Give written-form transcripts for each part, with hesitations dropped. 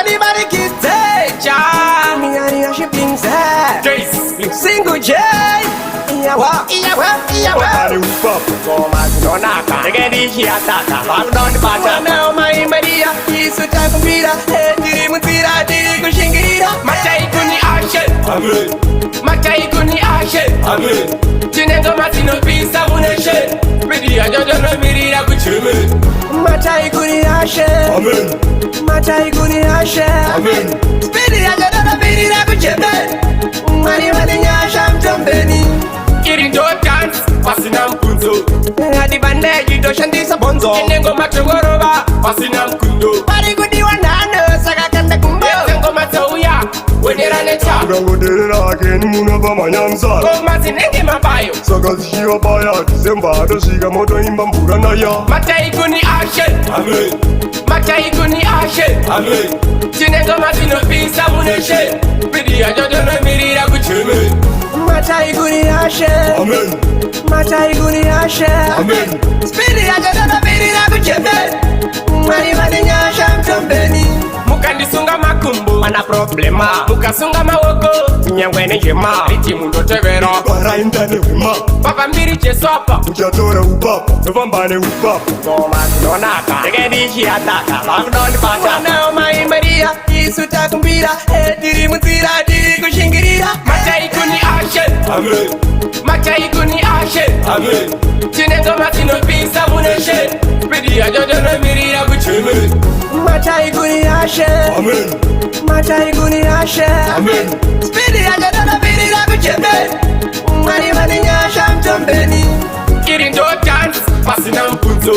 Mani mani kiteja Mingani ya shipping Single J Iyawa Mani upapo Koma zinonaka Regedi hiatata Pardon pata Nao mai maria Isu takumbira Diri mutira Diri kushingirira Matai kuni ashe Amen Matai kuni ashe Amen Tinengo matino pisa uneshe Media jojo no mirira kucheme Matai kuni ashe Amen Matai kuni ashe Amen Media jojo no mirira kucheme Mani mani nyasha mtombeni Irindo dance Pasina mkunzo Hadi bandeji doshandisa bonzo Nengo matogoroba Pasina mkundo Pari kudi wanano Saka kanda kumbo Nengo matauya Wedera necha Ukangoderera akeni muno pamanyamsala Goma zinenge mabayo Saka zishiwa baya Disemba atosvika moto imba mvura naya Matai kuni ashe Amen Matai kuni ashe Amen Tinengo matino pisa uneshe Media jojo no mirira kucheme Matai kuni ashe Amen Matai kuni ashe Amen Spiri ya jojo no mirira kucheme Mani mani nyasha mtombeni Mukandisunga makumbu Mana problema Mukasunga mawoko Nyangwene njema Riti mundo tevera Paraindane wema Papa mbiri chesopa Uchatora upapo Novambane upapo Goma zinonaka Regedi hiatata Pardon pata Nao mai maria Isu takumbira Diri mutira Diri kushingirira Matai kuni ashe Amen Matai kuni ashe Amen Tinengo matino pisa uneshe Media jojo no mirira kucheme Matai kuni ashe Amen Matai kuni ashe Amen Spiri ya jojo no mirira kucheme Mani mani nyasha mtombeni Irindo dance Pasina mkunzo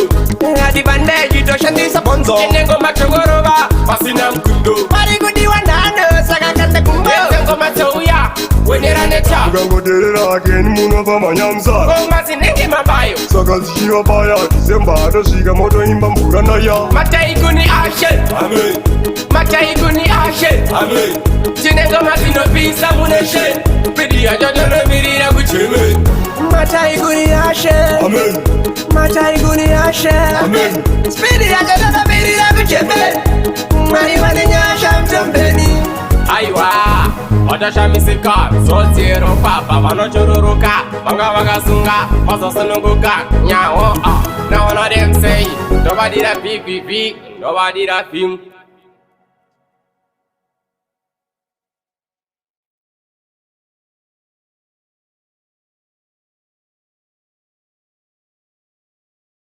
Hadi bandeji doshandisa bonzo Nengo matogoroba Pasina mkundo Pari kudi wanano Saka kanda kumbo Nengo matauya Wedera necha Ukangoderera akeni muno pamanyamsala Goma zinenge mabayo Saka zishiwa baya Disemba atosvika moto imba mvura naya Matai kuni ashe Amen Matai kuni ashe Amen Tinengo matino pisa uneshe Media jojo no mirira kucheme Matai kuni ashe Amen Matai kuni ashe Amen Spiri ya jojo no mirira kucheme Mani mani nyasha mtombeni Aiwa Watasha misika Zotiro papa Vanochururuka Vanga vakasunga Vazosununguka Nyawo Now one of them say Nobody that big Nobody that film